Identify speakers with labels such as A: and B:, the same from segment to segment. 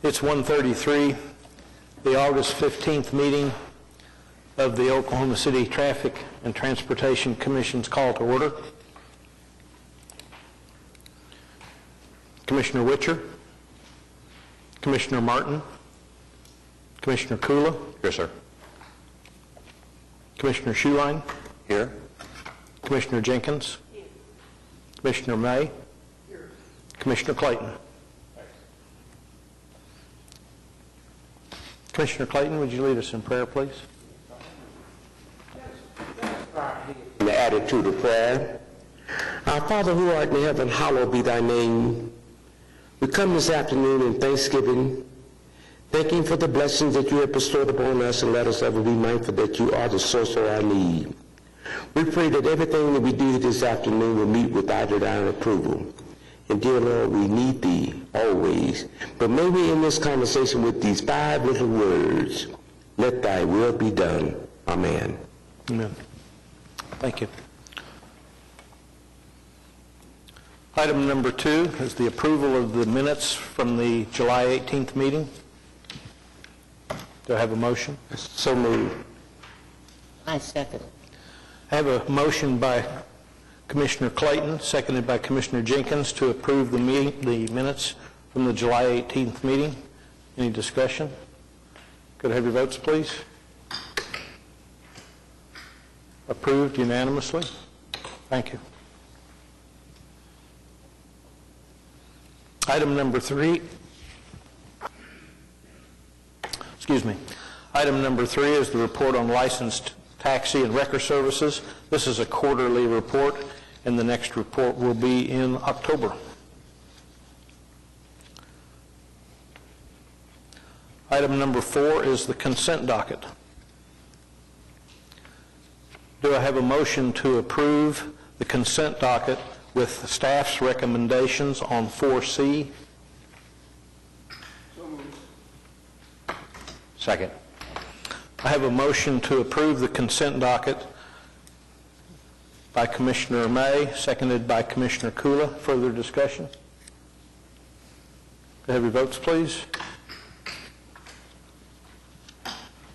A: It's 1:33, the August 15th meeting of the Oklahoma City Traffic and Transportation Commission's call to order. Commissioner Witcher, Commissioner Martin, Commissioner Kula.
B: Here, sir.
A: Commissioner Schuline.
B: Here.
A: Commissioner Jenkins. Here. Commissioner May. Here. Commissioner Clayton. Commissioner Clayton, would you lead us in prayer, please?
C: The attitude of prayer. Our Father who art in heaven, hallowed be thy name. We come this afternoon in thanksgiving, thanking for the blessings that you have bestowed upon us, and let us ever be mindful that you are the source of our need. We pray that everything that we do this afternoon will meet with thy divine approval. And dear Lord, we need thee always. But may we end this conversation with these 5 little words: let thy will be done. Amen.
A: Amen. Thank you. Item number 2 is the approval of the minutes from the July 18th meeting. Do I have a motion?
C: So moved.
D: I second.
A: I have a motion by Commissioner Clayton, seconded by Commissioner Jenkins, to approve the minutes from the July 18th meeting. Any discussion? Could I have your votes, please? Approved unanimously. Thank you. Item number 3. Item number 3 is the report on licensed taxi and wrecker services. This is a quarterly report, and the next report will be in October. Item number 4 is the consent docket. Do I have a motion to approve the consent docket with the staff's recommendations on 4C?
B: Second.
A: I have a motion to approve the consent docket by Commissioner May, seconded by Commissioner Kula. Further discussion? Could I have your votes, please?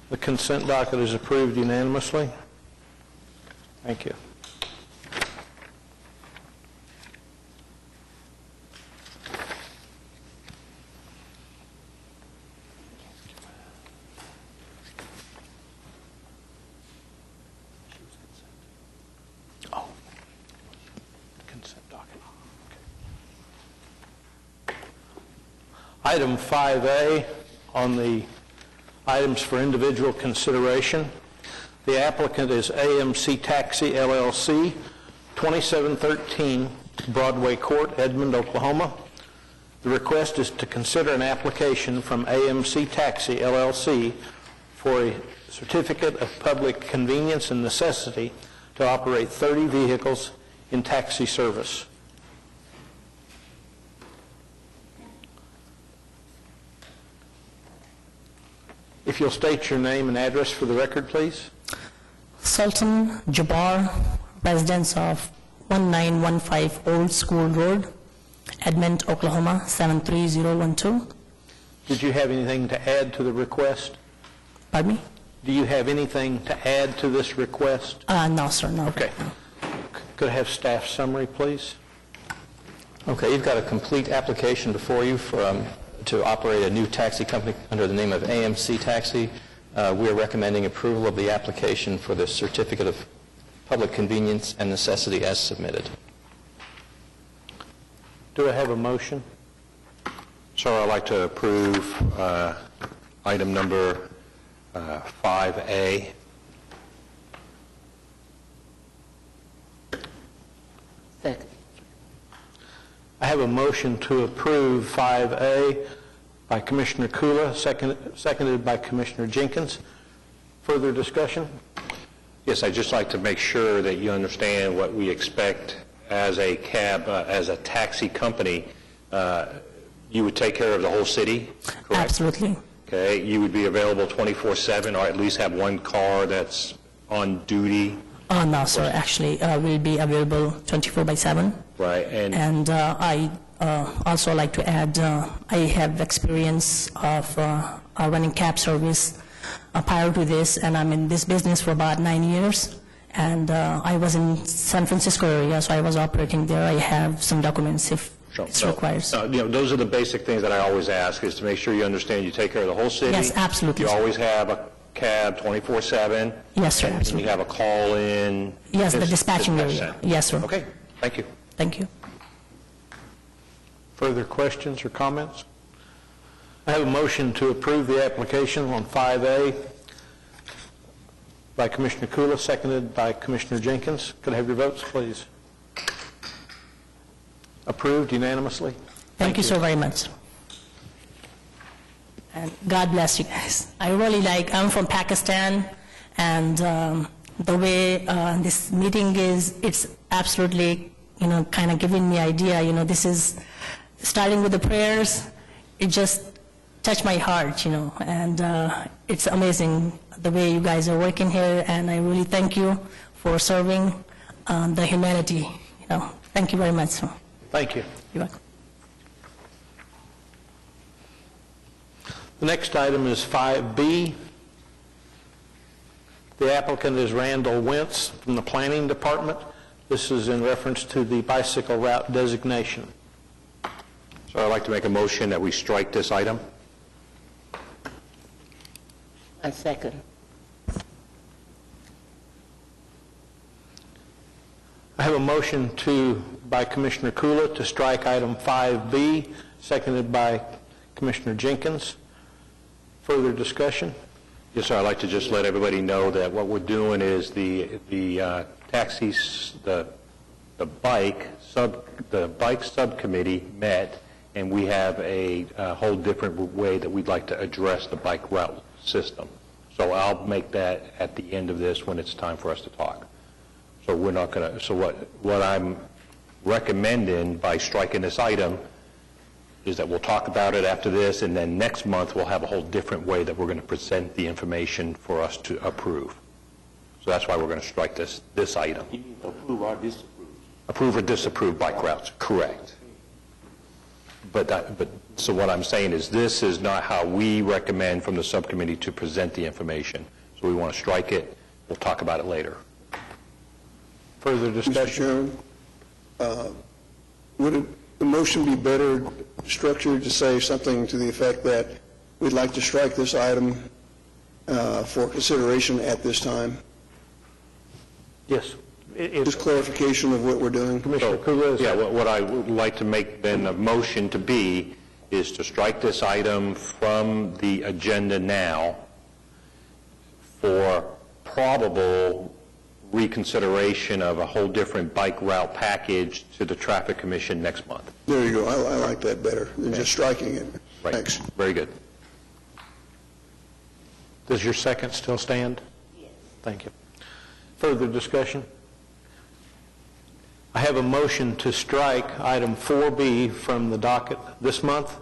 A: The consent docket is approved unanimously. Thank you. Item 5A on the items for individual consideration. The applicant is AMC Taxi, LLC, 2713 Broadway Court, Edmond, Oklahoma. The request is to consider an application from AMC Taxi, LLC for a certificate of public convenience and necessity to operate 30 vehicles in taxi service. If you'll state your name and address for the record, please.
D: Sultan Jabbar, residence of 1915 Old School Road, Edmond, Oklahoma, 73012.
A: Did you have anything to add to the request?
D: Pardon me?
A: Do you have anything to add to this request?
D: No, sir, no.
A: Okay. Could I have staff summary, please?
B: Okay, you've got a complete application before you to operate a new taxi company under the name of AMC Taxi. We are recommending approval of the application for the certificate of public convenience and necessity as submitted.
A: Do I have a motion?
E: Sir, I'd like to approve item number 5A.
D: Second.
A: I have a motion to approve 5A by Commissioner Kula, seconded by Commissioner Jenkins. Further discussion?
E: Yes, I'd just like to make sure that you understand what we expect as a as a taxi company. You would take care of the whole city, correct?
D: Absolutely.
E: Okay, you would be available 24/7, or at least have one car that's on duty.
D: No, sir. Actually, we'll be available 24/7.
E: Right,
D: And I also like to add, I have experience of running cab service prior to this, and I'm in this business for about 9 years. And I was in San Francisco area, so I was operating there. I have some documents if it's required.
E: Those are the basic things that I always ask, is to make sure you understand you take care of the whole city.
D: Yes, absolutely.
E: You always have a cab 24/7.
D: Yes, sir,
E: And
D: absolutely.
E: you have a call-in.
D: Yes, the dispatching
E: dispatch
D: area.
E: center.
D: Yes, sir.
E: Okay, thank you.
D: Thank you.
A: Further questions or comments? I have a motion to approve the application on 5A by Commissioner Kula, seconded by Commissioner Jenkins. Could I have your votes, please? Approved unanimously.
D: Thank you so very much. And God bless you guys. I really I'm from Pakistan, and the way this meeting is, it's absolutely, kind of giving me idea, this is starting with the prayers. It just touched my heart, and it's amazing the way you guys are working here, and I really thank you for serving the humanity, Thank you very much.
A: Thank you.
D: You're welcome.
A: The next item is 5B. The applicant is Randall Wentz from the Planning Department. This is in reference to the bicycle route designation.
E: So I'd like to make a motion that we strike this item.
D: I second.
A: I have a motion by Commissioner Kula to strike item 5B, seconded by Commissioner Jenkins. Further discussion?
E: Yes, sir, I'd like to just let everybody know that what we're doing is the taxis, the bike subcommittee met, and we have a whole different way that we'd like to address the bike route system. So I'll make that at the end of this when it's time for us to talk. So we're not going to, so what I'm recommending by striking this item is that we'll talk about it after this, and then next month we'll have a whole different way that we're going to present the information for us to approve. So that's why we're going to strike this item.
C: You mean approve or disapprove?
E: Approve or disapprove bike routes, correct. So what I'm saying is this is not how we recommend from the subcommittee to present the information. So we want to strike it. We'll talk about it later.
A: Further
F: Mr.
A: discussion?
F: Chairman, would the motion be better structured to say something to the effect that we'd like to strike this item for consideration at this time?
A: Yes.
F: Just clarification of what we're doing.
A: Commissioner Kula?
E: Yeah, what I would like to make then a motion to be is to strike this item from the agenda now for probable reconsideration of a whole different bike route package to the Traffic Commission next month.
F: There you go. I like that better than just striking it.
E: Right.
F: Thanks.
E: Very good.
A: Does your second still stand? Yes. Thank you. Further discussion? I have a motion to strike item 4B from the docket this month,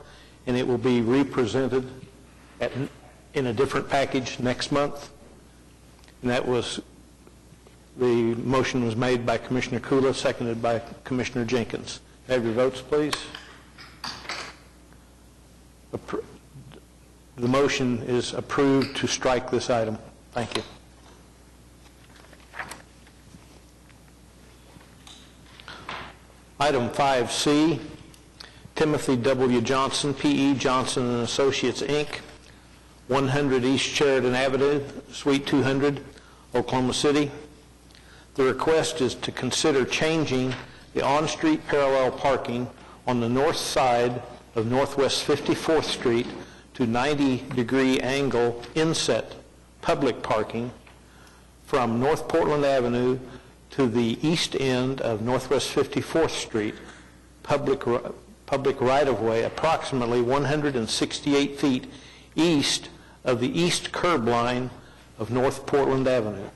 A: and it will be represented in a different package next month. And the motion was made by Commissioner Kula, seconded by Commissioner Jenkins. Have your votes, please. The motion is approved to strike this item. Thank you. Item 5C, Timothy W. Johnson, P.E. Johnson and Associates, Inc., 100 East Sheridan Avenue, Suite 200, Oklahoma City. The request is to consider changing the on-street parallel parking on the north side of Northwest 54th Street to 90-degree angle inset public parking from North Portland Avenue to the east end of Northwest 54th Street, public right-of-way approximately 168 feet east of the east curb line of North Portland Avenue.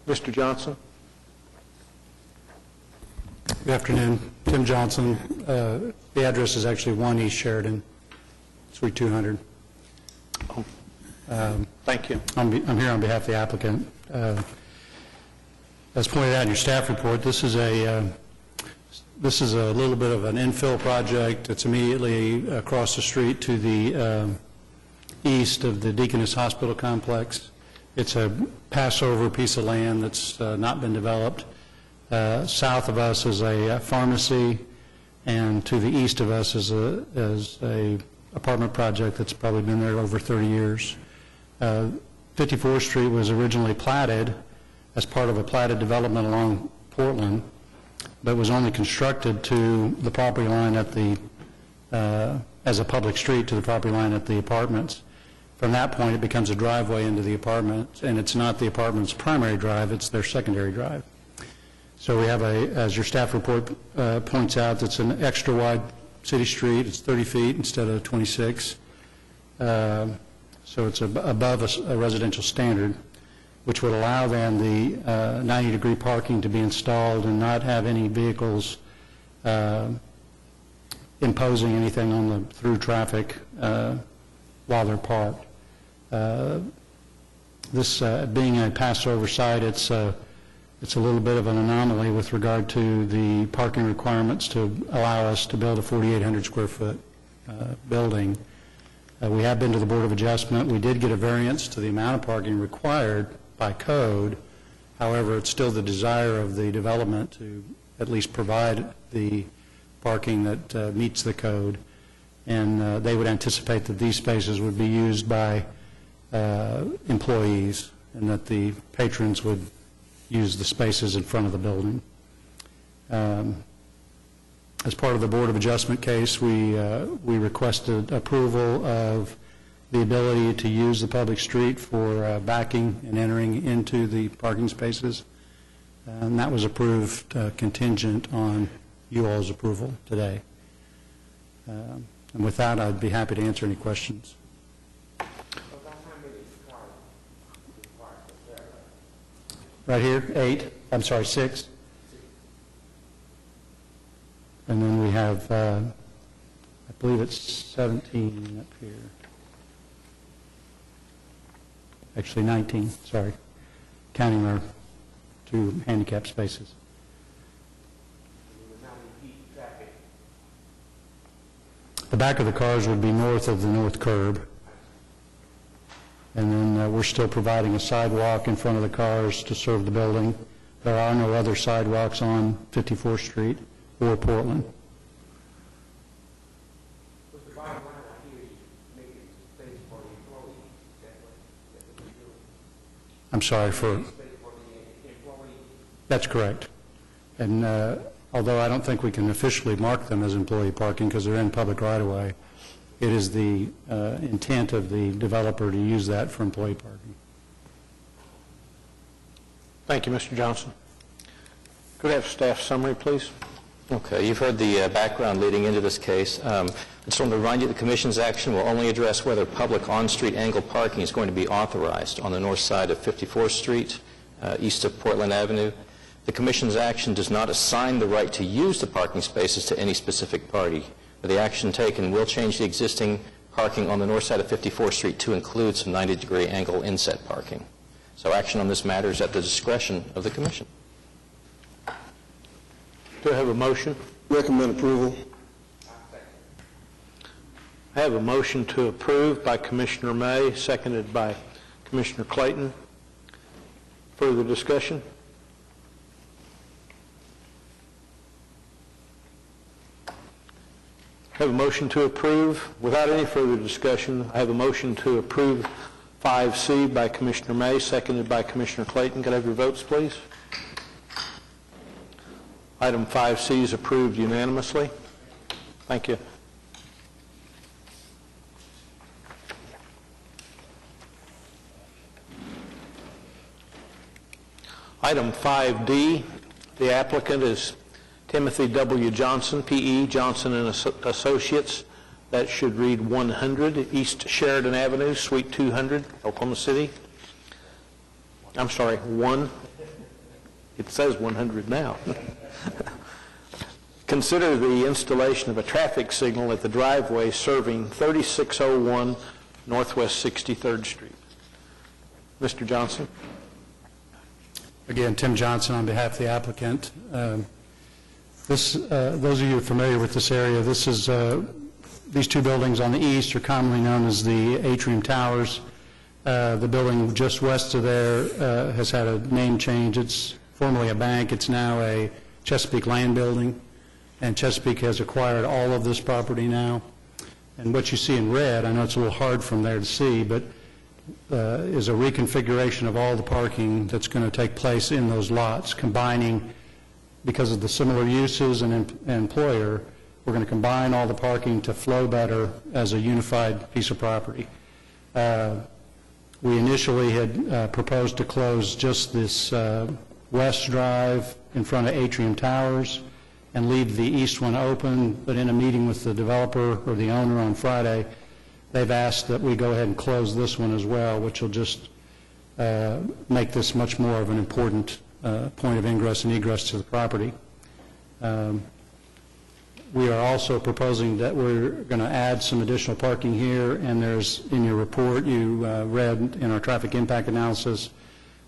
A: Mr. Johnson?
G: Good afternoon. Tim Johnson. The address is actually 1 East Sheridan, Suite 200.
A: Thank you.
G: I'm here on behalf of the applicant. As pointed out in your staff report, this is a little bit of an infill project. It's immediately across the street to the east of the Deaconess Hospital complex. It's a Passover piece of land that's not been developed. South of us is a pharmacy, and to the east of us is a apartment project that's probably been there over 30 years. 54th Street was originally platted as part of a platted development along Portland, but was only constructed to the property line at the, as a public street to the property line at the apartments. From that point, it becomes a driveway into the apartment, and it's not the apartment's primary drive, it's their secondary drive. So we have as your staff report points out, it's an extra wide city street. It's 30 feet instead of 26. So it's above a residential standard, which would allow then the 90-degree parking to be installed and not have any vehicles imposing anything on the through traffic while they're parked. This being a Passover site, it's a little bit of an anomaly with regard to the parking requirements to allow us to build a 4,800 square foot building. We have been to the Board of Adjustment. We did get a variance to the amount of parking required by code. However, it's still the desire of the development to at least provide the parking that meets the code. And they would anticipate that these spaces would be used by employees and that the patrons would use the spaces in front of the building. As part of the Board of Adjustment case, we requested approval of the ability to use the public street for backing and entering into the parking spaces. And that was approved contingent on you all's approval today. And with that, I'd be happy to answer any questions. Right here, 6. And then we have, I believe it's 17 up here. Actually 19, sorry, counting our 2 handicap spaces. The back of the cars would be north of the north curb. And then we're still providing a sidewalk in front of the cars to serve the building. There are no other sidewalks on 54th Street or Portland. I'm sorry for... That's correct. And although I don't think we can officially mark them as employee parking because they're in public right-of-way, it is the intent of the developer to use that for employee parking.
A: Thank you, Mr. Johnson. Could I have staff summary, please?
B: Okay, you've heard the background leading into this case. I just want to remind you the Commission's action will only address whether public on-street angle parking is going to be authorized on the north side of 54th Street, east of Portland Avenue. The Commission's action does not assign the right to use the parking spaces to any specific party. The action taken will change the existing parking on the north side of 54th Street to include some 90-degree angle inset parking. So action on this matter is at the discretion of the Commission.
A: Do I have a motion?
F: Recommend approval.
A: I have a motion to approve by Commissioner May, seconded by Commissioner Clayton. Further discussion? I have a motion to approve. Without any further discussion, I have a motion to approve 5C by Commissioner May, seconded by Commissioner Clayton. Can I have your votes, please? Item 5C is approved unanimously. Thank you. Item 5D, the applicant is Timothy W. Johnson, P.E., Johnson and Associates. That should read 100 East Sheridan Avenue, Suite 200, Oklahoma City. I'm sorry, 1. It says 100 now. Consider the installation of a traffic signal at the driveway serving 3601 Northwest 63rd Street. Mr. Johnson.
G: Again, Tim Johnson on behalf of the applicant. Those of you familiar with this area, these two buildings on the east are commonly known as the Atrium Towers. The building just west of there has had a name change. It's formerly a bank. It's now a Chesapeake Land Building, and Chesapeake has acquired all of this property now. And what you see in red, I know it's a little hard from there to see, but is a reconfiguration of all the parking that's going to take place in those lots, combining, because of the similar uses and employer, we're going to combine all the parking to flow better as a unified piece of property. We initially had proposed to close just this west drive in front of Atrium Towers and leave the east one open, but in a meeting with the developer or the owner on Friday, they've asked that we go ahead and close this one as well, which will just make this much more of an important point of ingress and egress to the property. We are also proposing that we're going to add some additional parking here, and there's, in your report, you read in our traffic impact analysis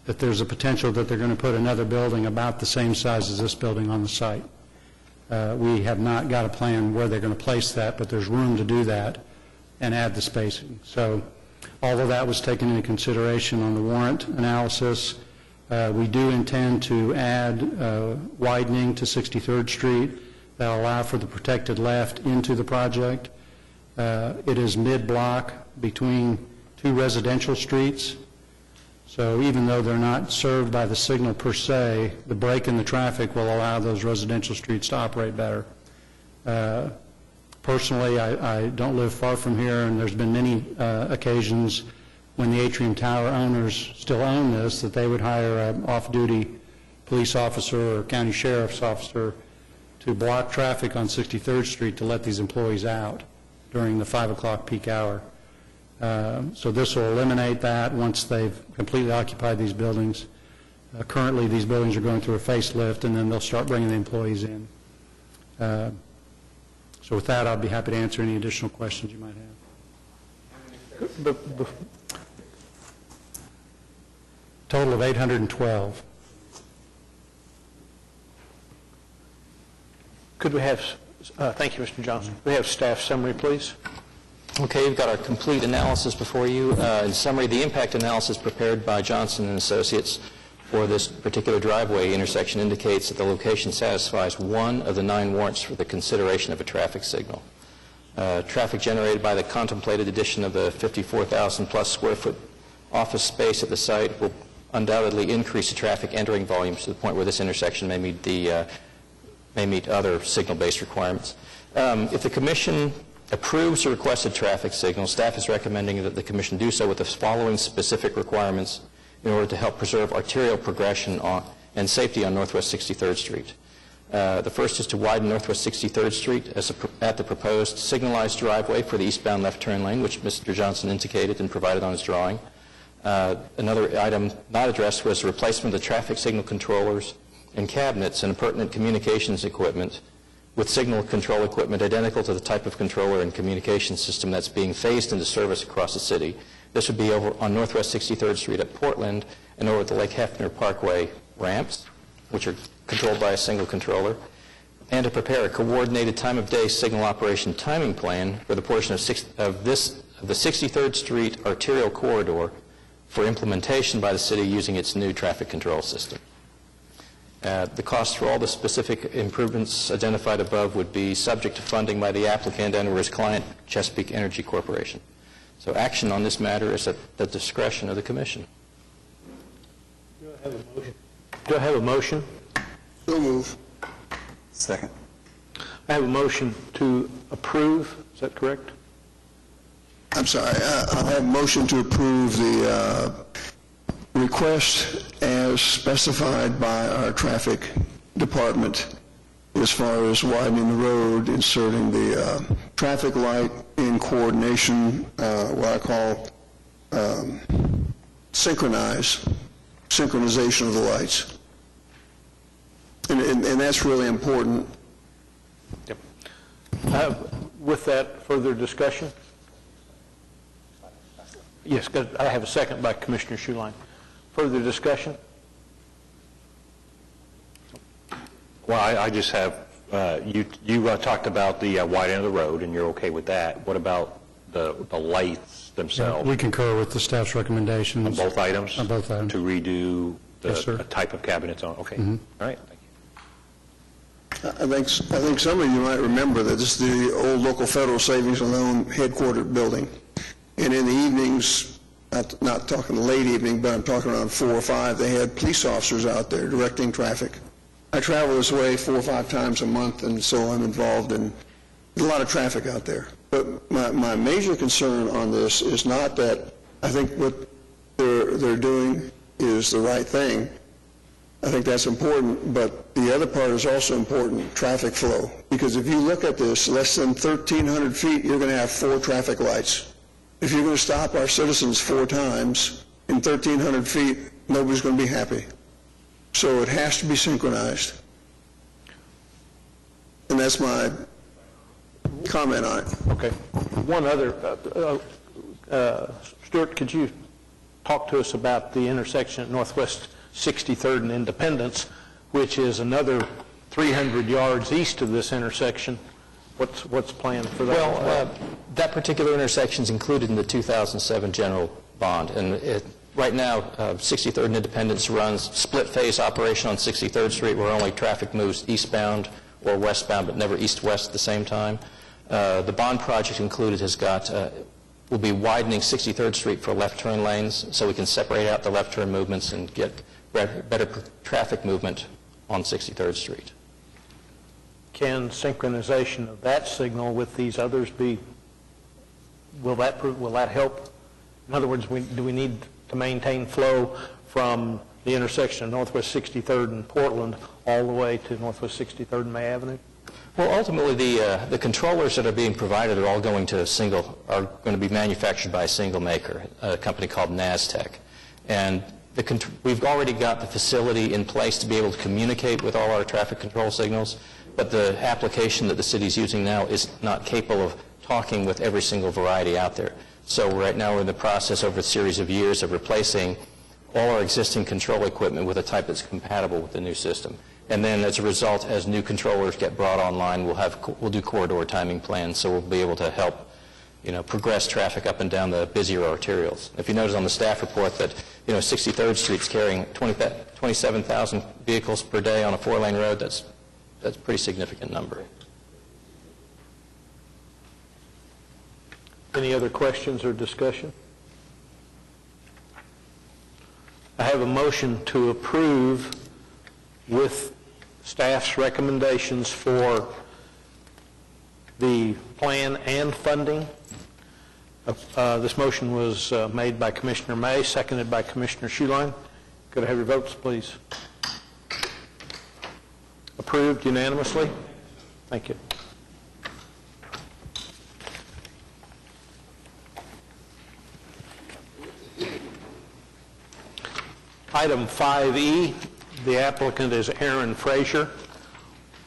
G: that there's a potential that they're going to put another building about the same size as this building on the site. We have not got a plan where they're going to place that, but there's room to do that and add the spacing. So all of that was taken into consideration on the warrant analysis. We do intend to add widening to 63rd Street that will allow for the protected left into the project. It is mid-block between two residential streets. So even though they're not served by the signal per se, the break in the traffic will allow those residential streets to operate better. Personally, I don't live far from here, and there's been many occasions when the Atrium Tower owners still own this, that they would hire an off-duty police officer or county sheriff's officer to block traffic on 63rd Street to let these employees out during the 5 o'clock peak hour. So this will eliminate that once they've completely occupied these buildings. Currently, these buildings are going through a facelift, and then they'll start bringing the employees in. So with that, I'll be happy to answer any additional questions you might have. Total of 812.
A: Could we have, thank you, Mr. Johnson. Could we have staff summary, please?
B: Okay, you've got our complete analysis before you. In summary, the impact analysis prepared by Johnson & Associates for this particular driveway intersection indicates that the location satisfies one of the 9 warrants for the consideration of a traffic signal. Traffic generated by the contemplated addition of the 54,000-plus square foot office space at the site will undoubtedly increase the traffic entering volumes to the point where this intersection may meet other signal-based requirements. If the Commission approves the requested traffic signal, staff is recommending that the Commission do so with the following specific requirements in order to help preserve arterial progression and safety on Northwest 63rd Street. The first is to widen Northwest 63rd Street at the proposed signalized driveway for the eastbound left turn lane, which Mr. Johnson indicated and provided on his drawing. Another item not addressed was the replacement of the traffic signal controllers and cabinets and pertinent communications equipment with signal control equipment identical to the type of controller and communication system that's being phased into service across the city. This would be over on Northwest 63rd Street at Portland and over at the Lake Hefner Parkway ramps, which are controlled by a single controller, and to prepare a coordinated time-of-day signal operation timing plan for the portion of the 63rd Street arterial corridor for implementation by the city using its new traffic control system. The cost for all the specific improvements identified above would be subject to funding by the applicant and or his client, Chesapeake Energy Corporation. So action on this matter is at the discretion of the Commission.
A: Do I have a motion?
F: So move.
H: Second.
A: I have a motion to approve. Is that correct?
F: I'm sorry, I have a motion to approve the request as specified by our traffic department as far as widening the road, inserting the traffic light in coordination, what I call synchronization of the lights. And that's really important.
A: Yep. With that, further discussion? Yes, I have a second by Commissioner Schuline. Further discussion?
E: Well, I just have, you talked about the widening of the road, and you're okay with that. What about the lights themselves?
G: We concur with the staff's recommendations.
E: On both items?
G: On both items.
E: To redo
G: Yes, sir.
E: the type of cabinets on, okay. All right, thank you.
F: I think some of you might remember that this is the old local federal savings and loan headquartered building. And in the evenings, not talking late evening, but I'm talking around 4 or 5, they had police officers out there directing traffic. I travel this way 4 or 5 times a month, and so I'm involved in a lot of traffic out there. But my major concern on this is not that I think what they're doing is the right thing. I think that's important, but the other part is also important, traffic flow. Because if you look at this, less than 1,300 feet, you're going to have 4 traffic lights. If you're going to stop our citizens 4 times in 1,300 feet, nobody's going to be happy. So it has to be synchronized. And that's my comment on it.
A: Okay. One other, Stuart, could you talk to us about the intersection at Northwest 63rd and Independence, which is another 300 yards east of this intersection? What's planned for that?
B: Well, that particular intersection is included in the 2007 general bond, and right now, 63rd and Independence runs split-phase operation on 63rd Street, where only traffic moves eastbound or westbound, but never east-west at the same time. The bond project included will be widening 63rd Street for left turn lanes, so we can separate out the left turn movements and get better traffic movement on 63rd Street.
A: Can synchronization of that signal with these others will that help? In other words, do we need to maintain flow from the intersection of Northwest 63rd and Portland all the way to Northwest 63rd and May Avenue?
B: Well, ultimately, the controllers that are being provided are all going to be manufactured by a single maker, a company called Nastec. And we've already got the facility in place to be able to communicate with all our traffic control signals, but the application that the city's using now is not capable of talking with every single variety out there. So right now we're in the process over a series of years of replacing all our existing control equipment with a type that's compatible with the new system. And then as a result, as new controllers get brought online, we'll do corridor timing plans, so we'll be able to help progress traffic up and down the busier arterials. If you notice on the staff report that 63rd Street's carrying 27,000 vehicles per day on a 4-lane road, that's a pretty significant number.
A: Any other questions or discussion? I have a motion to approve with staff's recommendations for the plan and funding. This motion was made by Commissioner May, seconded by Commissioner Schuline. Could I have your votes, please? Approved unanimously? Thank you. Item 5E, the applicant is Aaron Frazier,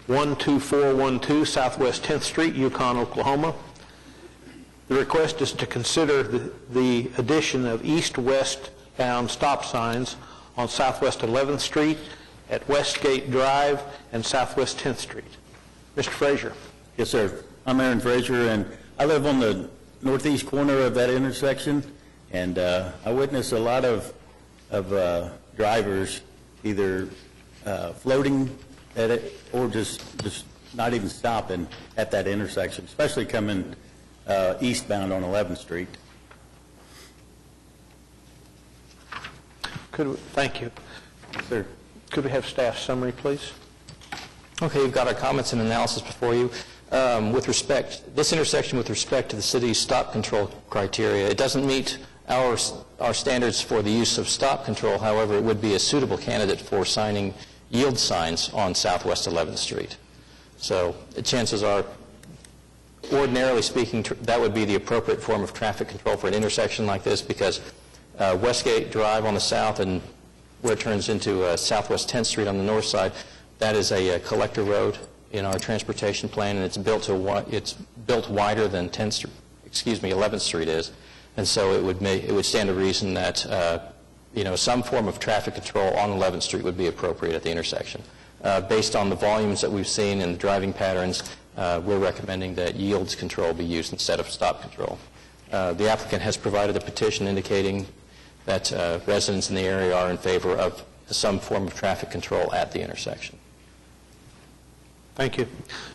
A: 12412 Southwest 10th Street, Yukon, Oklahoma. The request is to consider the addition of east-west bound stop signs on Southwest 11th Street, at Westgate Drive, and Southwest 10th Street. Mr. Frazier.
H: Yes, sir. I'm Aaron Frazier, and I live on the northeast corner of that intersection, and I witness a lot of drivers either floating at it or just not even stopping at that intersection, especially coming eastbound on 11th Street.
A: Thank you.
H: Yes, sir.
A: Could we have staff summary, please?
B: Okay, you've got our comments and analysis before you. This intersection with respect to the city's stop control criteria, it doesn't meet our standards for the use of stop control. However, it would be a suitable candidate for signing yield signs on Southwest 11th Street. So the chances are, ordinarily speaking, that would be the appropriate form of traffic control for an intersection like this, because Westgate Drive on the south and where it turns into Southwest 10th Street on the north side, that is a collector road in our transportation plan, and it's built wider than 11th Street is, and so it would stand to reason that some form of traffic control on 11th Street would be appropriate at the intersection. Based on the volumes that we've seen and the driving patterns, we're recommending that yields control be used instead of stop control. The applicant has provided a petition indicating that residents in the area are in favor of some form of traffic control at the intersection.
A: Thank you.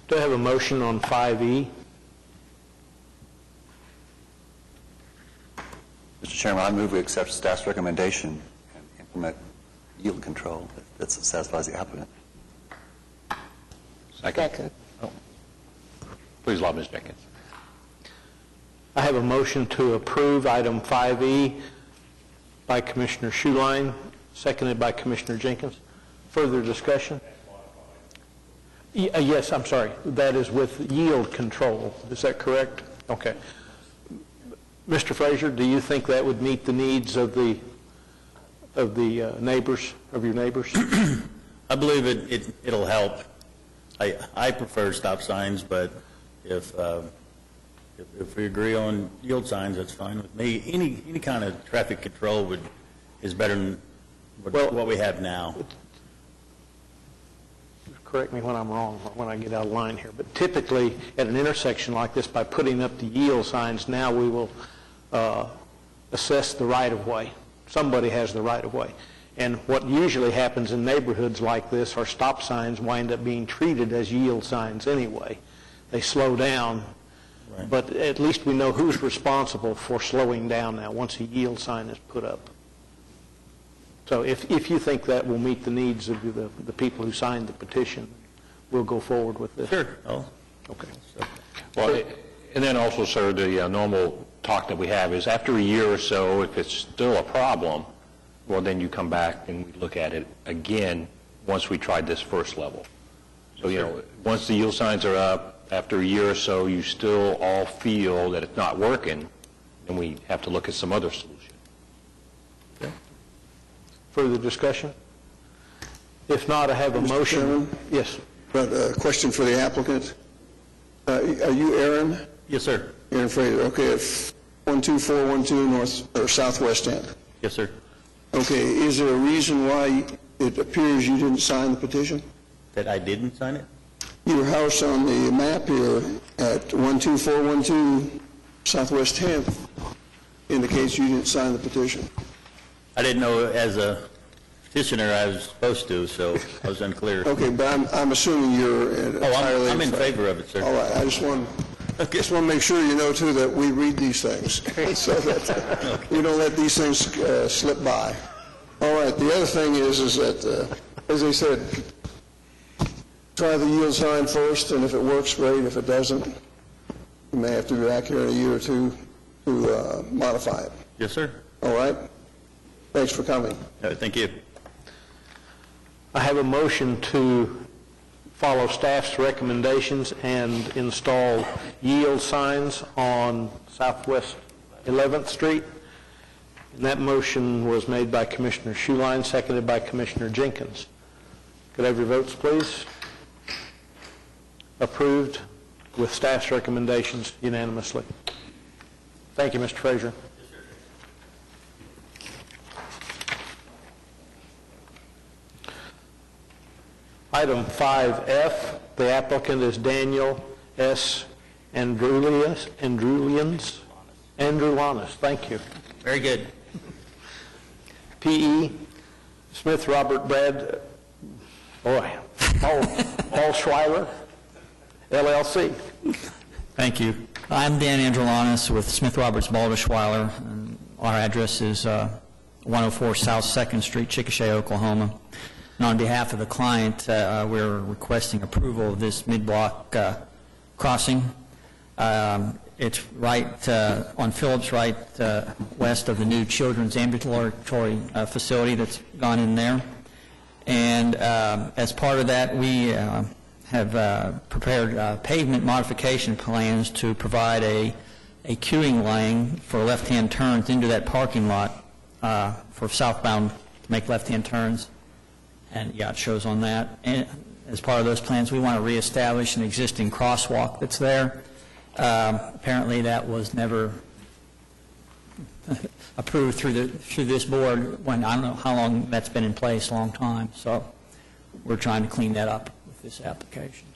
A: Do I have a motion on 5E?
I: Mr. Chairman, I move we accept staff's recommendation and implement yield control that satisfies the applicant.
E: Second. Oh. Please allow Ms. Jenkins.
A: I have a motion to approve item 5E by Commissioner Schuline, seconded by Commissioner Jenkins. Further discussion? Yes, I'm sorry. That is with yield control. Is that correct? Okay. Mr. Frazier, do you think that would meet the needs of the neighbors, of your neighbors?
H: I believe it'll help. I prefer stop signs, but if we agree on yield signs, that's fine with me. Any kind of traffic control is better than what we have now.
A: Correct me when I'm wrong, when I get out of line here, but typically at an intersection like this, by putting up the yield signs, now we will assess the right-of-way. Somebody has the right-of-way. And what usually happens in neighborhoods like this are stop signs wind up being treated as yield signs anyway. They slow down,
H: Right.
A: but at least we know who's responsible for slowing down now once a yield sign is put up. So if you think that will meet the needs of the people who signed the petition, we'll go forward with this.
H: Sure.
A: Okay.
E: Well, and then also, sir, the normal talk that we have is after a year or so, if it's still a problem, well, then you come back and we look at it again once we tried this first level. So, once the yield signs are up, after a year or so, you still all feel that it's not working, then we have to look at some other solution.
A: Further discussion? If not, I have a
F: Mr.
A: motion.
F: Chairman?
A: Yes.
F: But a question for the applicant. Are you Aaron?
H: Yes, sir.
F: Aaron Fraser. Okay, if 12412 north or southwest end.
H: Yes, sir.
F: Okay, is there a reason why it appears you didn't sign the petition?
H: That I didn't sign it?
F: Your house on the map here at 12412 southwest 10th indicates you didn't sign the petition.
H: I didn't know as a petitioner I was supposed to, so I was unclear.
F: Okay, but I'm assuming you're entirely...
H: I'm in favor of it, sir.
F: All right, I just want to make sure you know, too, that we read these things, so that we don't let these things slip by. All right, the other thing is that, as I said, try the yield sign first, and if it works, great. If it doesn't, you may have to be back here in a year or two to modify it.
H: Yes, sir.
F: All right? Thanks for coming.
H: Thank you.
A: I have a motion to follow staff's recommendations and install yield signs on Southwest 11th Street. And that motion was made by Commissioner Schuline, seconded by Commissioner Jenkins. Could I have your votes, please? Approved with staff's recommendations unanimously. Thank you, Mr. Frazier. Item 5F, the applicant is Daniel S. Andrulians. Thank you.
H: Very good.
A: P.E. Smith Robert Brad, Paul Schweiler, LLC.
J: Thank you. I'm Dan Androlanis with Smith Roberts Balderschweiler, and our address is 104 South 2nd Street, Chickasha, Oklahoma. And on behalf of the client, we're requesting approval of this mid-block crossing. It's right on Phillips, right west of the new children's ambulatory facility that's gone in there. And as part of that, we have prepared pavement modification plans to provide a queuing lane for left-hand turns into that parking lot for southbound to make left-hand turns. And yeah, it shows on that. And as part of those plans, we want to reestablish an existing crosswalk that's there. Apparently, that was never approved through this board when I don't know how long that's been in place, a long time. So we're trying to clean that up with this application.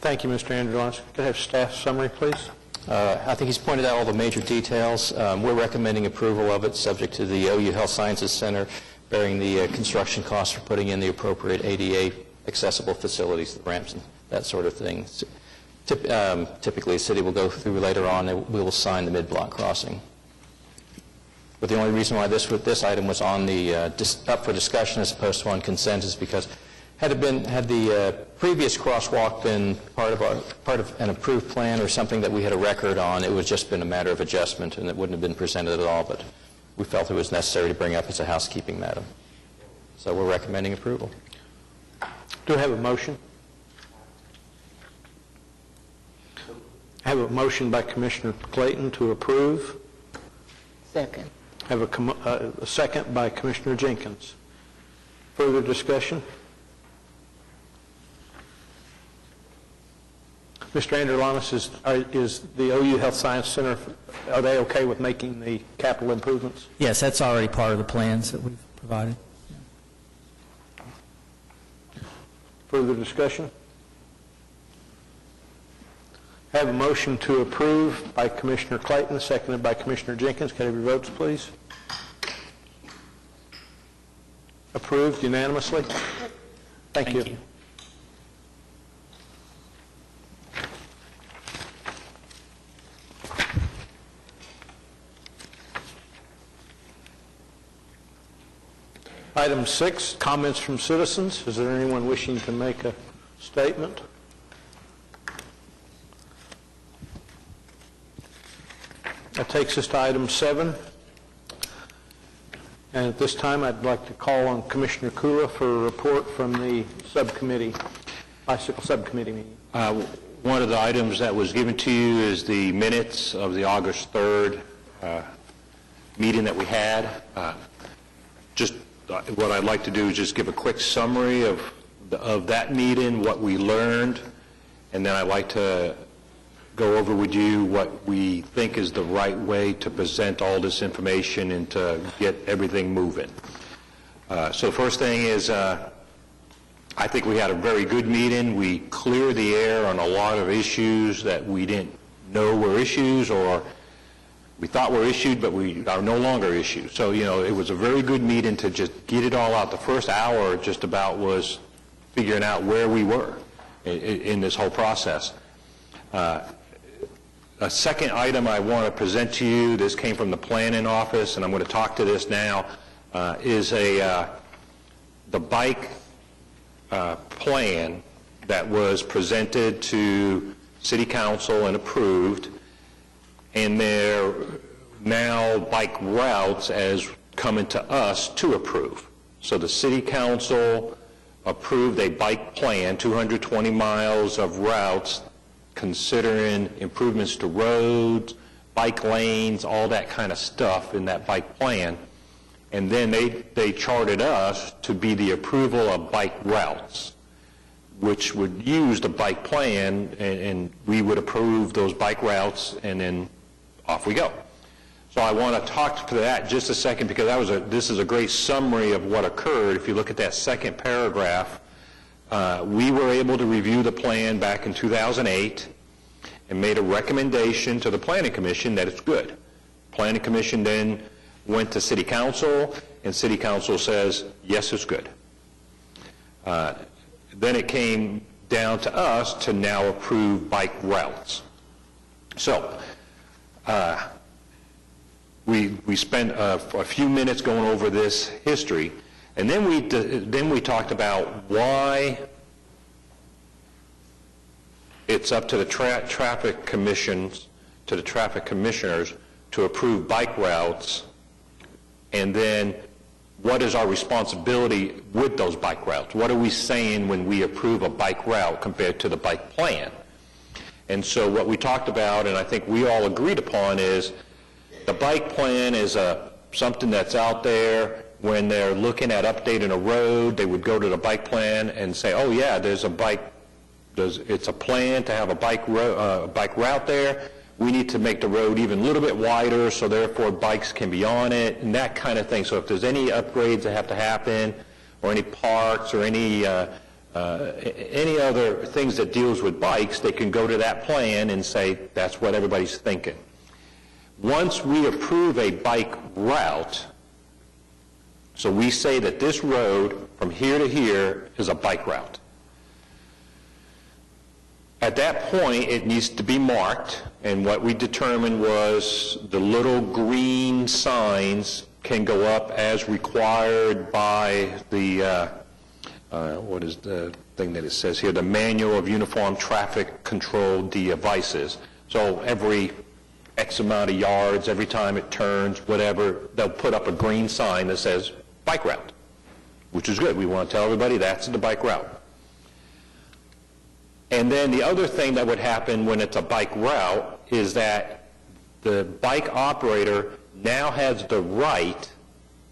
A: Thank you, Mr. Andrews. Could I have staff summary, please?
B: I think he's pointed out all the major details. We're recommending approval of it, subject to the OU Health Sciences Center bearing the construction costs for putting in the appropriate ADA accessible facilities, the ramps and that sort of thing. Typically, the city will go through later on, and we will sign the mid-block crossing. But the only reason why this item was on the up for discussion as opposed to on consent is because had the previous crosswalk been part of an approved plan or something that we had a record on, it would just been a matter of adjustment and it wouldn't have been presented at all. But we felt it was necessary to bring up as a housekeeping matter. So we're recommending approval.
A: Do I have a motion? I have a motion by Commissioner Clayton to approve.
K: Second.
A: I have a second by Commissioner Jenkins. Further discussion? Mr. Andrulanis, is the OU Health Science Center, are they okay with making the capital improvements?
J: Yes, that's already part of the plans that we've provided.
A: Further discussion? I have a motion to approve by Commissioner Clayton, seconded by Commissioner Jenkins. Can I have your votes, please? Approved unanimously? Thank you. Item 6, comments from citizens. Is there anyone wishing to make a statement? That takes us to item 7. And at this time, I'd like to call on Commissioner Kula for a report from the subcommittee, bicycle subcommittee meeting.
E: One of the items that was given to you is the minutes of the August 3rd meeting that we had. Just what I'd like to do is just give a quick summary of that meeting, what we learned, and then I'd like to go over with you what we think is the right way to present all this information and to get everything moving. So first thing is, I think we had a very good meeting. We cleared the air on a lot of issues that we didn't know were issues, or we thought were issued, but we are no longer issues. So, it was a very good meeting to just get it all out. The first hour just about was figuring out where we were in this whole process. A second item I want to present to you, this came from the planning office, and I'm going to talk to this now, is the bike plan that was presented to City Council and approved, and they're now bike routes as coming to us to approve. So the City Council approved a bike plan, 220 miles of routes, considering improvements to roads, bike lanes, all that kind of stuff in that bike plan. And then they charted us to be the approval of bike routes, which would use the bike plan, and we would approve those bike routes, and then off we go. So I want to talk to that just a second, because this is a great summary of what occurred. If you look at that second paragraph, we were able to review the plan back in 2008 and made a recommendation to the Planning Commission that it's good. Planning Commission then went to City Council, and City Council says, yes, it's good. Then it came down to us to now approve bike routes. So we spent a few minutes going over this history, and then we talked about why it's up to the traffic commissioners to approve bike routes, and then what is our responsibility with those bike routes? What are we saying when we approve a bike route compared to the bike plan? And so what we talked about, and I think we all agreed upon, is the bike plan is something that's out there. When they're looking at updating a road, they would go to the bike plan and say, oh yeah, there's a bike, it's a plan to have a bike route there. We need to make the road even a little bit wider, so therefore bikes can be on it, and that kind of thing. So if there's any upgrades that have to happen, or any parks or any other things that deals with bikes, they can go to that plan and say, that's what everybody's thinking. Once we approve a bike route, so we say that this road from here to here is a bike route. At that point, it needs to be marked, and what we determined was the little green signs can go up as required by the, what is the thing that it says here, the Manual of Uniform Traffic Control Devices. So every X amount of yards, every time it turns, whatever, they'll put up a green sign that says bike route, which is good. We want to tell everybody that's the bike route. And then the other thing that would happen when it's a bike route is that the bike operator now has the right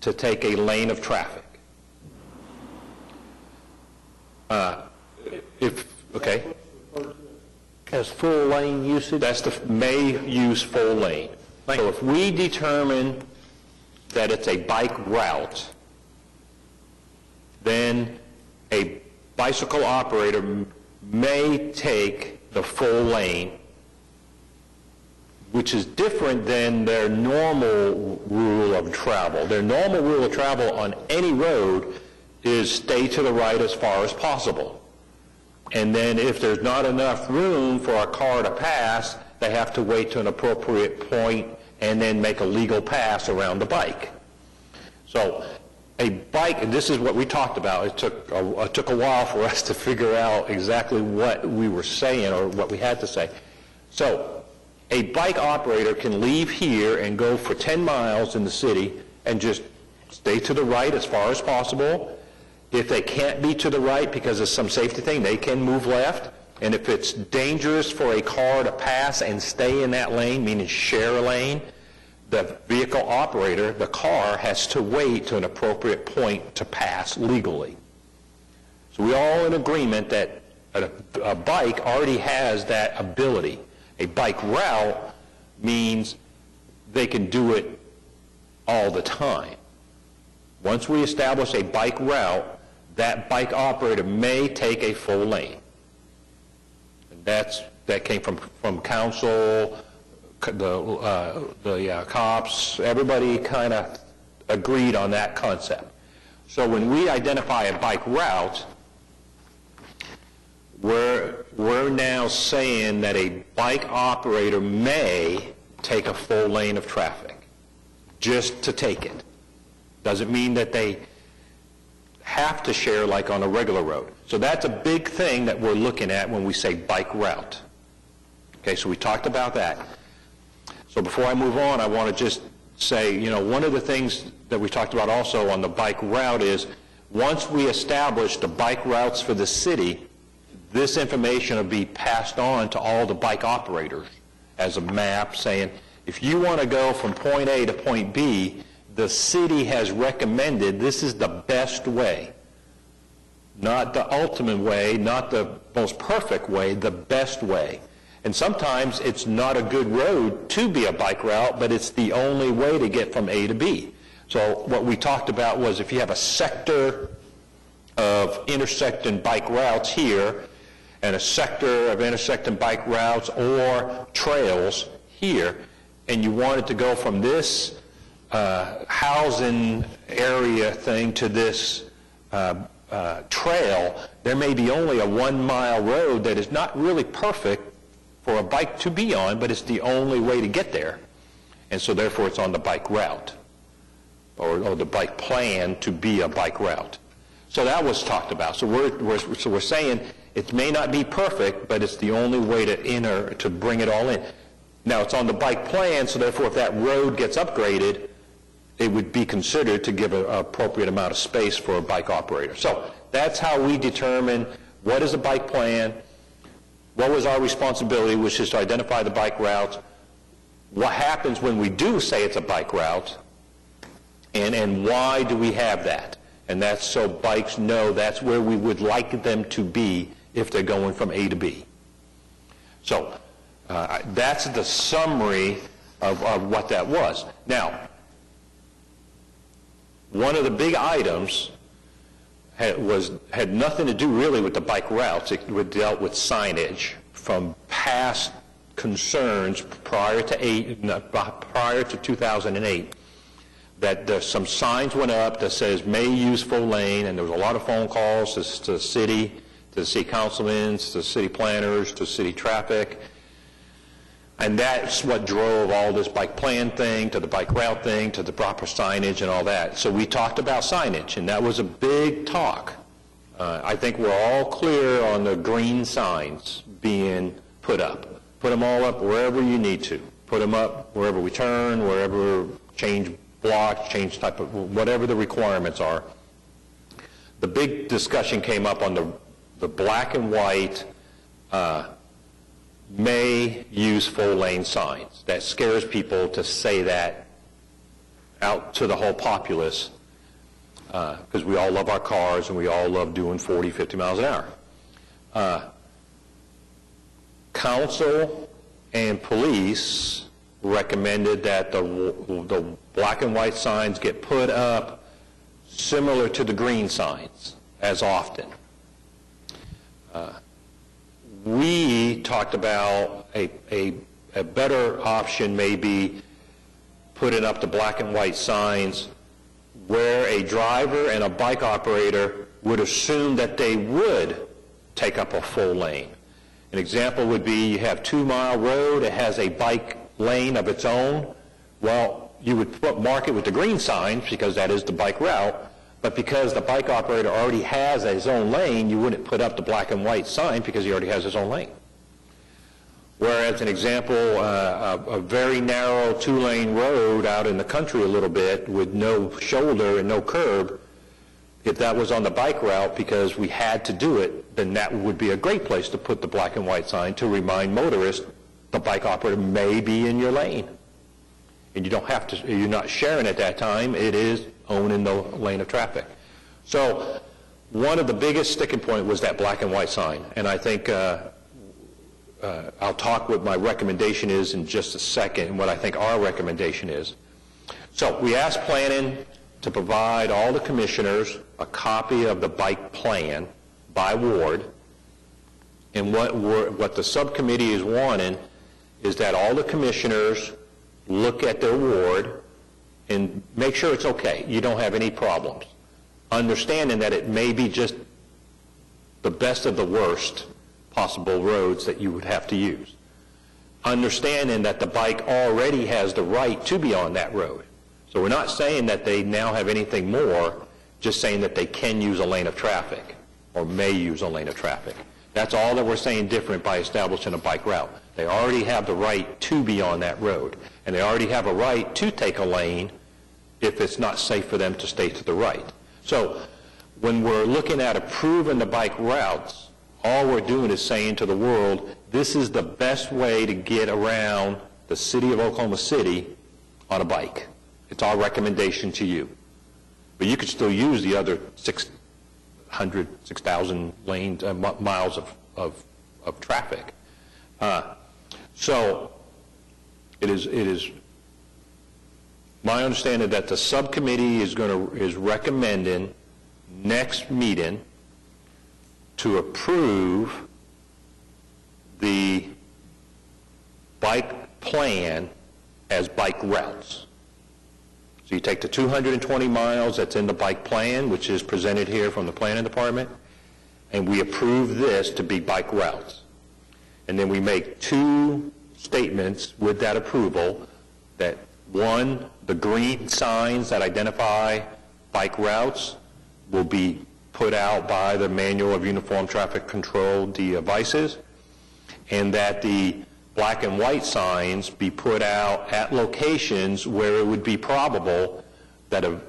E: to take a lane of traffic.
A: As full lane usage?
E: That's the may use full lane. So if we determine that it's a bike route, then a bicycle operator may take the full lane, which is different than their normal rule of travel. Their normal rule of travel on any road is stay to the right as far as possible. And then if there's not enough room for a car to pass, they have to wait to an appropriate point and then make a legal pass around the bike. So a bike, and this is what we talked about, it took a while for us to figure out exactly what we were saying or what we had to say. So a bike operator can leave here and go for 10 miles in the city and just stay to the right as far as possible. If they can't be to the right because of some safety thing, they can move left. And if it's dangerous for a car to pass and stay in that lane, meaning share a lane, the vehicle operator, the car, has to wait to an appropriate point to pass legally. So we're all in agreement that a bike already has that ability. A bike route means they can do it all the time. Once we establish a bike route, that bike operator may take a full lane. And that came from council, the cops, everybody kind of agreed on that concept. So when we identify a bike route, we're now saying that a bike operator may take a full lane of traffic, just to take it. Doesn't mean that they have to share like on a regular road. So that's a big thing that we're looking at when we say bike route. Okay, so we talked about that. So before I move on, I want to just say, one of the things that we talked about also on the bike route is once we establish the bike routes for the city, this information will be passed on to all the bike operators as a map saying, if you want to go from point A to point B, the city has recommended this is the best way. Not the ultimate way, not the most perfect way, the best way. And sometimes it's not a good road to be a bike route, but it's the only way to get from A to B. So what we talked about was if you have a sector of intersecting bike routes here, and a sector of intersecting bike routes or trails here, and you wanted to go from this housing area thing to this trail, there may be only a 1 mile road that is not really perfect for a bike to be on, but it's the only way to get there. And so therefore it's on the bike route or the bike plan to be a bike route. So that was talked about. So we're saying it may not be perfect, but it's the only way to bring it all in. Now it's on the bike plan, so therefore if that road gets upgraded, it would be considered to give an appropriate amount of space for a bike operator. So that's how we determine what is a bike plan, what was our responsibility, which is to identify the bike routes, what happens when we do say it's a bike route, and why do we have that? And that's so bikes know that's where we would like them to be if they're going from A to B. So that's the summary of what that was. Now, one of the big items had nothing to do really with the bike routes. It dealt with signage from past concerns prior to 2008, that some signs went up that says may use full lane, and there was a lot of phone calls to the city councilmen, to the city planners, to city traffic. And that's what drove all this bike plan thing, to the bike route thing, to the proper signage and all that. So we talked about signage, and that was a big talk. I think we're all clear on the green signs being put up. Put them all up wherever you need to. Put them up wherever we turn, wherever, change blocks, change type of, whatever the requirements are. The big discussion came up on the black and white may use full lane signs. That scares people to say that out to the whole populace, because we all love our cars and we all love doing 40, 50 miles an hour. Council and police recommended that the black and white signs get put up similar to the green signs as often. We talked about a better option maybe putting up the black and white signs where a driver and a bike operator would assume that they would take up a full lane. An example would be you have 2 Mile Road, it has a bike lane of its own. Well, you would mark it with the green signs because that is the bike route, but because the bike operator already has his own lane, you wouldn't put up the black and white sign because he already has his own lane. Whereas an example, a very narrow 2-lane road out in the country a little bit with no shoulder and no curb, if that was on the bike route because we had to do it, then that would be a great place to put the black and white sign to remind motorists the bike operator may be in your lane. And you don't have to, you're not sharing at that time, it is owning the lane of traffic. So one of the biggest sticking point was that black and white sign. And I think I'll talk what my recommendation is in just a second, and what I think our recommendation is. So we asked planning to provide all the commissioners a copy of the bike plan by ward. And what the subcommittee is wanting is that all the commissioners look at their ward and make sure it's okay. You don't have any problems. Understanding that it may be just the best of the worst possible roads that you would have to use. Understanding that the bike already has the right to be on that road. So we're not saying that they now have anything more, just saying that they can use a lane of traffic or may use a lane of traffic. That's all that we're saying different by establishing a bike route. They already have the right to be on that road, and they already have a right to take a lane if it's not safe for them to stay to the right. So when we're looking at approving the bike routes, all we're doing is saying to the world, this is the best way to get around the city of Oklahoma City on a bike. It's our recommendation to you. But you could still use the other 6,000 lanes, miles of traffic. So it is my understanding that the subcommittee is recommending next meeting to approve the bike plan as bike routes. So you take the 220 miles that's in the bike plan, which is presented here from the planning department, and we approve this to be bike routes. And then we make 2 statements with that approval that, 1, the green signs that identify bike routes will be put out by the Manual of Uniform Traffic Control devices, and that the black and white signs be put out at locations where it would be probable that a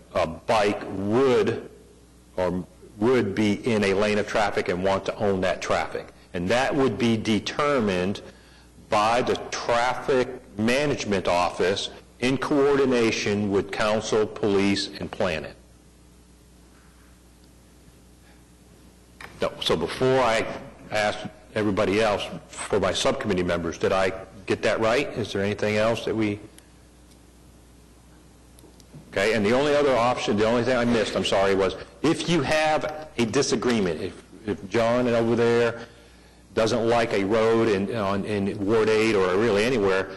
E: bike would be in a lane of traffic and want to own that traffic. And that would be determined by the Traffic Management Office in coordination with council, police, and planning. So before I ask everybody else, for my subcommittee members, did I get that right? Is there anything else that we... Okay, and the only other option, the only thing I missed, I'm sorry, was if you have a disagreement, if John over there doesn't like a road in Ward 8 or really anywhere,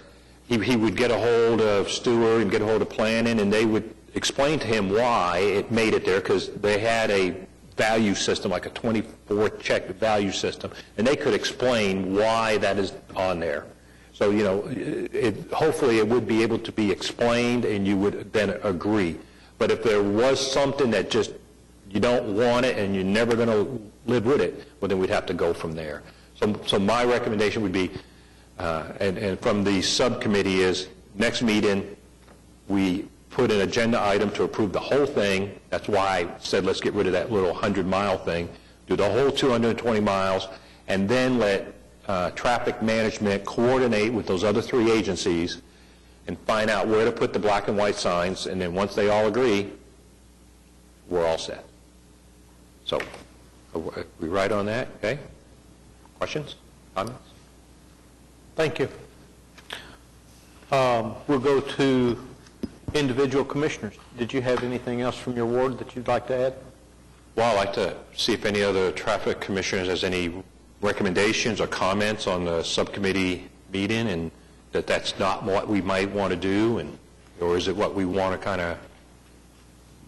E: he would get a hold of Stewart and get a hold of planning, and they would explain to him why it made it there, because they had a value system, like a 24-check value system, and they could explain why that is on there. So, you know, hopefully it would be able to be explained and you would then agree. But if there was something that just, you don't want it and you're never going to live with it, well, then we'd have to go from there. So my recommendation would be, and from the subcommittee is, next meeting, we put an agenda item to approve the whole thing. That's why I said let's get rid of that little 100-mile thing. Do the whole 220 miles, and then let traffic management coordinate with those other 3 agencies and find out where to put the black and white signs, and then once they all agree, we're all set. So, are we right on that? Okay? Questions? Comments?
A: Thank you. We'll go to individual commissioners. Did you have anything else from your ward that you'd like to add?
E: Well, I'd like to see if any other traffic commissioners has any recommendations or comments on the subcommittee meeting, and that's not what we might want to do, and or is it what we want to kind of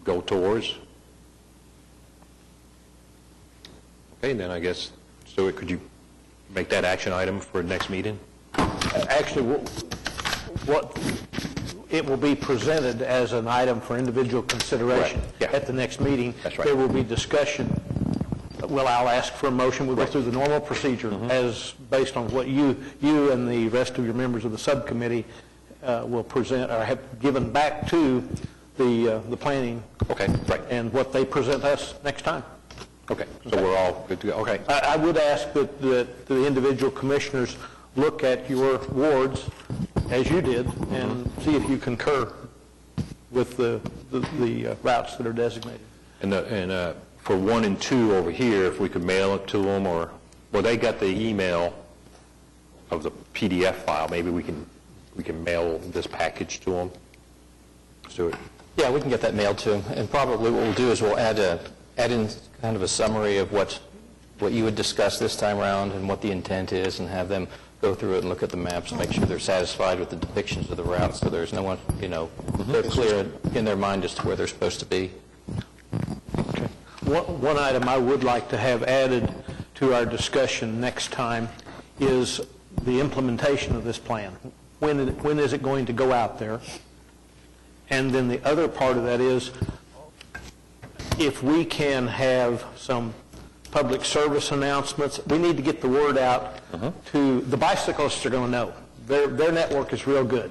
E: go towards? Okay, then I guess, Stuart, could you make that action item for next meeting?
A: Actually, it will be presented as an item for individual consideration at the next meeting.
E: That's right.
A: There will be discussion. Well, I'll ask for a motion. We'll go through the normal procedure as based on what you and the rest of your members of the subcommittee will present or have given back to the planning.
E: Okay, right.
A: And what they present us next time.
E: Okay, so we're all good to go. Okay.
A: I would ask that the individual commissioners look at your wards as you did and see if you concur with the routes that are designated.
E: And for 1 and 2 over here, if we could mail it to them, or well, they got the email of the PDF file. Maybe we can mail this package to them. Stuart.
B: Yeah, we can get that mailed to them, and probably what we'll do is we'll add in kind of a summary of what you would discuss this time around and what the intent is, and have them go through it and look at the maps, make sure they're satisfied with the depictions of the routes, so there's no one, they're clear in their mind as to where they're supposed to be.
A: Okay. One item I would like to have added to our discussion next time is the implementation of this plan. When is it going to go out there? And then the other part of that is, if we can have some public service announcements, we need to get the word out to the bicyclists. Are going to know their network is real good,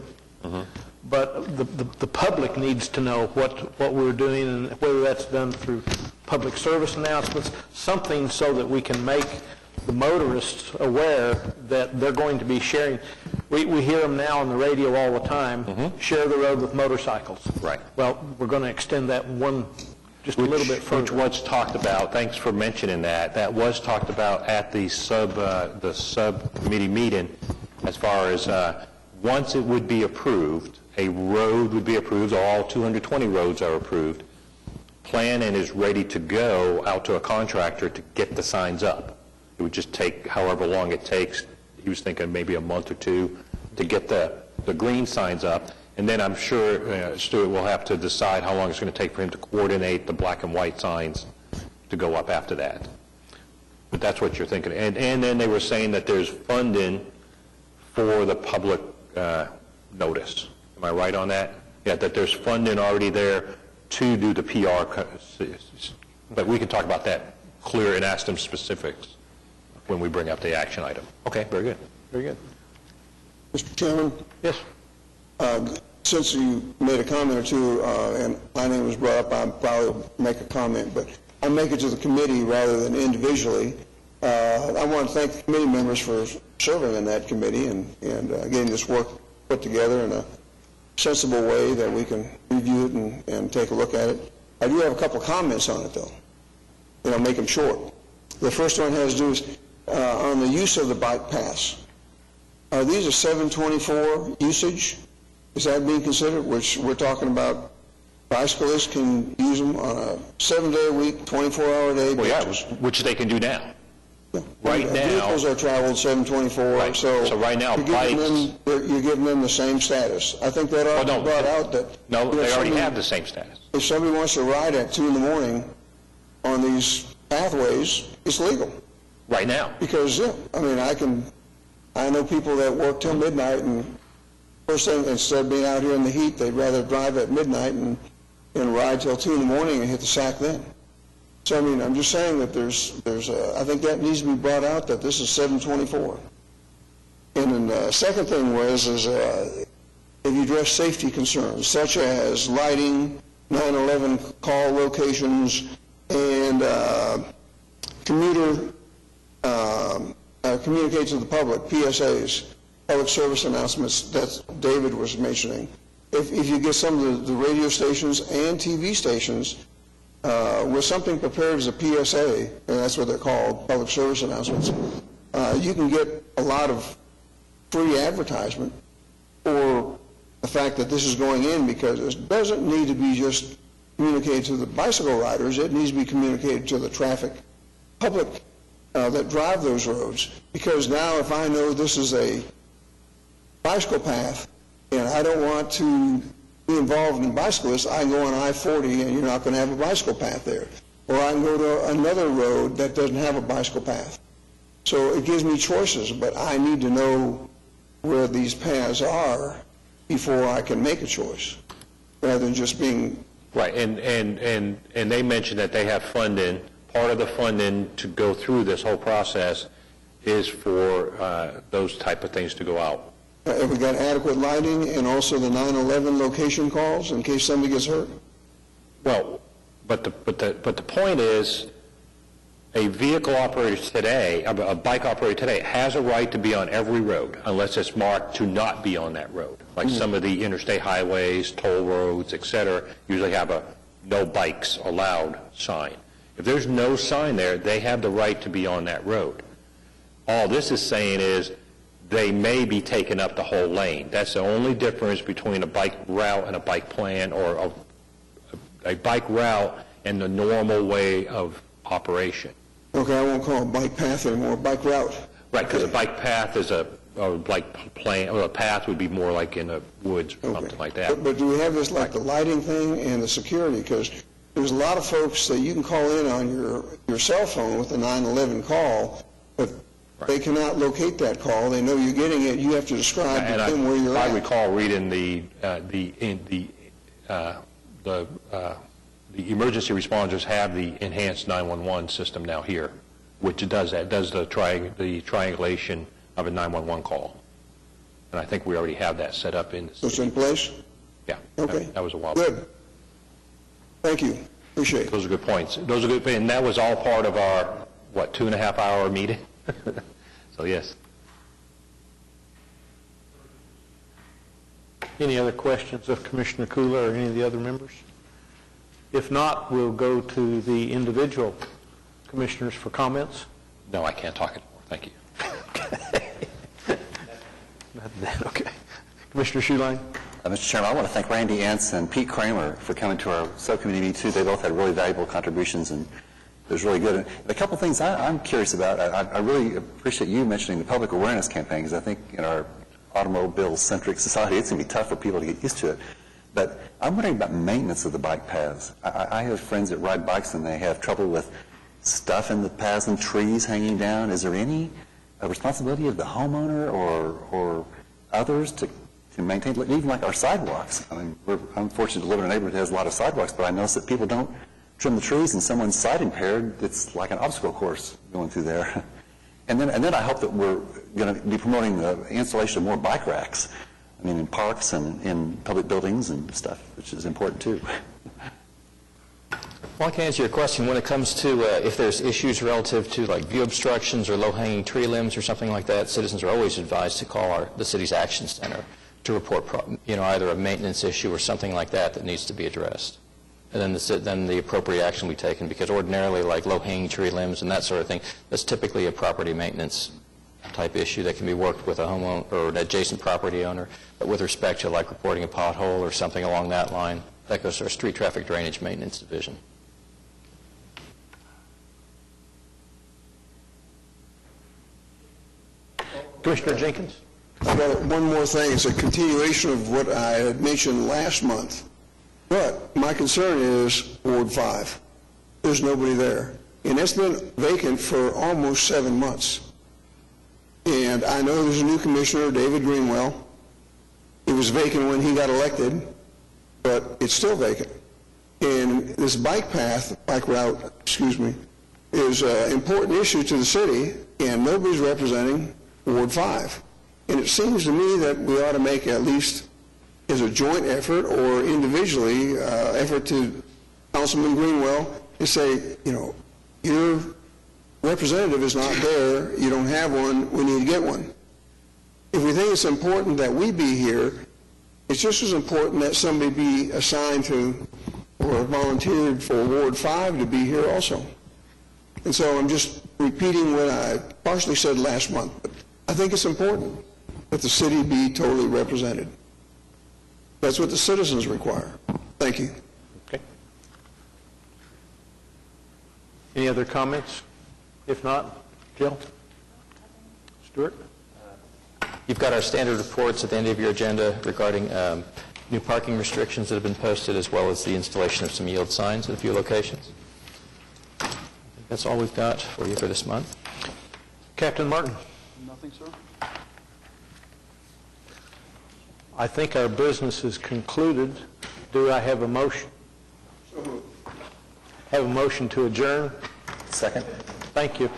A: but the public needs to know what we're doing, and whether that's done through public service announcements, something so that we can make the motorists aware that they're going to be sharing. We hear them now on the radio all the time, share the road with motorcycles.
E: Right.
A: Well, we're going to extend that just a little bit further.
E: Which was talked about, thanks for mentioning that. That was talked about at the subcommittee meeting, as far as once it would be approved, a road would be approved, all 220 roads are approved. Planning is ready to go out to a contractor to get the signs up. It would just take however long it takes. He was thinking maybe a month or 2 to get the green signs up. And then I'm sure Stuart will have to decide how long it's going to take for him to coordinate the black and white signs to go up after that. But that's what you're thinking. And then they were saying that there's funding for the public notice. Am I right on that? Yeah, that there's funding already there to do the PR. But we can talk about that clear and ask them specifics when we bring up the action item. Okay, very good.
A: Very good.
F: Mr. Chairman?
A: Yes.
F: Since you made a comment or two, and my name was brought up, I'll probably make a comment, but I make it to the committee rather than individually. I want to thank the committee members for serving in that committee and getting this work put together in a sensible way that we can review it and take a look at it. I do have a couple of comments on it, though, and I'll make them short. The first one has to do with on the use of the bike pass. Are these a 724 usage? Is that being considered? Which we're talking about bicyclists can use them on a 7-day-a-week, 24-hour-a-day
E: Well, yeah,
F: basis.
E: which they can do now. Right now-
F: Vehicles are traveled 7/24,
E: Right.
F: so...
E: So right now,
F: You're giving them the same status. I think that ought to
E: Oh, no.
F: be brought out that...
E: No,
F: you know,
E: they already
F: somebody-
E: have the same status.
F: If somebody wants to ride at 2 in the morning on these pathways, it's legal.
E: Right now.
F: Because, yeah, I mean, I know people that work till midnight, and first thing, instead of being out here in the heat, they'd rather drive at midnight and ride till 2 in the morning and hit the sack then. So, I mean, I'm just saying that I think that needs to be brought out, that this is 7/24. And then the second thing is if you address safety concerns, such as lighting, 911 call locations, and communicate to the public, PSAs, public service announcements that David was mentioning. If you get some of the radio stations and TV stations with something prepared as a PSA, and that's what they're called, public service announcements, you can get a lot of free advertisement for the fact that this is going in, because it doesn't need to be just communicated to the bicycle riders, it needs to be communicated to the public that drive those roads. Because now if I know this is a bicycle path and I don't want to be involved in bicyclists, I can go on I-40 and you're not going to have a bicycle path there. Or I can go to another road that doesn't have a bicycle path. So it gives me choices, but I need to know where these paths are before I can make a choice, rather than just being...
E: Right, and they mentioned that they have funding. Part of the funding to go through this whole process is for those type of things to go out.
F: Have we got adequate lighting and also the 911 location calls in case somebody gets hurt?
E: Well, but the point is, a vehicle operator today, a bike operator today, has a right to be on every road unless it's marked to not be on that road. Like some of the interstate highways, toll roads, et cetera, usually have a no bikes allowed sign. If there's no sign there, they have the right to be on that road. All this is saying is they may be taking up the whole lane. That's the only difference between a bike route and a bike plan, or a bike route and the normal way of operation.
F: Okay, I won't call it bike path anymore, bike route.
E: Right, because a bike path is a bike plan, or a path would be more like in the woods or something like that.
F: But do we have this like the lighting thing and the security? Because there's a lot of folks that you can call in on your cell phone with a 911 call, but they cannot locate that call. They know you're getting it. You have to describe to them where you're at.
E: I recall reading the emergency responders have the enhanced 911 system now here, which does that. It does the triangulation of a 911 call. And I think we already have that set up in the
F: So it's in place?
E: Yeah.
F: Okay.
E: That was a while back.
F: Good. Thank you. Appreciate it.
E: Those are good points. Those are good, and that was all part of our, 2.5-hour meeting? So, yes.
A: Any other questions of Commissioner Kula or any of the other members? If not, we'll go to the individual commissioners for comments.
E: No, I can't talk anymore. Thank you.
A: Okay. Commissioner Schuline?
I: Mr. Chairman, I want to thank Randy Entz and Pete Kramer for coming to our subcommittee meeting, too. They both had really valuable contributions, and it was really good. And a couple things I'm curious about. I really appreciate you mentioning the public awareness campaign, because I think in our automobile-centric society, it's going to be tough for people to get used to it. But I'm wondering about maintenance of the bike paths. I have friends that ride bikes, and they have trouble with stuff in the paths and trees hanging down. Is there any responsibility of the homeowner or others to maintain, even like our sidewalks? I mean, I'm fortunate to live in a neighborhood that has a lot of sidewalks, but I notice that people don't trim the trees, and someone's sight impaired, it's like an obstacle course going through there. And then I hope that we're going to be promoting the installation of more bike racks, I mean, in parks and in public buildings and stuff, which is important too.
B: Well, I can answer your question. When it comes to if there's issues relative to like view obstructions or low-hanging tree limbs or something like that, citizens are always advised to call the city's action center to report, either a maintenance issue or something like that needs to be addressed. And then the appropriate action will be taken, because ordinarily, like low-hanging tree limbs and that sort of thing, that's typically a property maintenance type issue that can be worked with a homeowner or an adjacent property owner. But with respect to like reporting a pothole or something along that line, That goes to our Street Traffic Drainage Maintenance Division.
A: Commissioner Jenkins?
F: I've got one more thing. It's a continuation of what I had mentioned last month. But my concern is Ward 5. There's nobody there. And it's been vacant for almost 7 months. And I know there's a new commissioner, David Greenwell. It was vacant when he got elected, but it's still vacant. And this bike route, is an important issue to the city, and nobody's representing Ward 5. And it seems to me that we ought to make at least as a joint effort or individually effort to Councilman Greenwell to say, your representative is not there, you don't have one, we need to get one. If we think it's important that we be here, it's just as important that somebody be assigned to or volunteered for Ward 5 to be here also. And so I'm just repeating what I partially said last month, but I think it's important that the city be totally represented. That's what the citizens require. Thank you.
A: Okay. Any other comments? If not, Jill? Stuart?
B: You've got our standard reports at the end of your agenda regarding new parking restrictions that have been posted, as well as the installation of some yield signs at a few locations. I think that's all we've got for you for this month.
A: Captain Martin?
F: Nothing, sir.
A: I think our business is concluded. Do I have a motion? Have a motion to adjourn?
I: Second.
A: Thank you.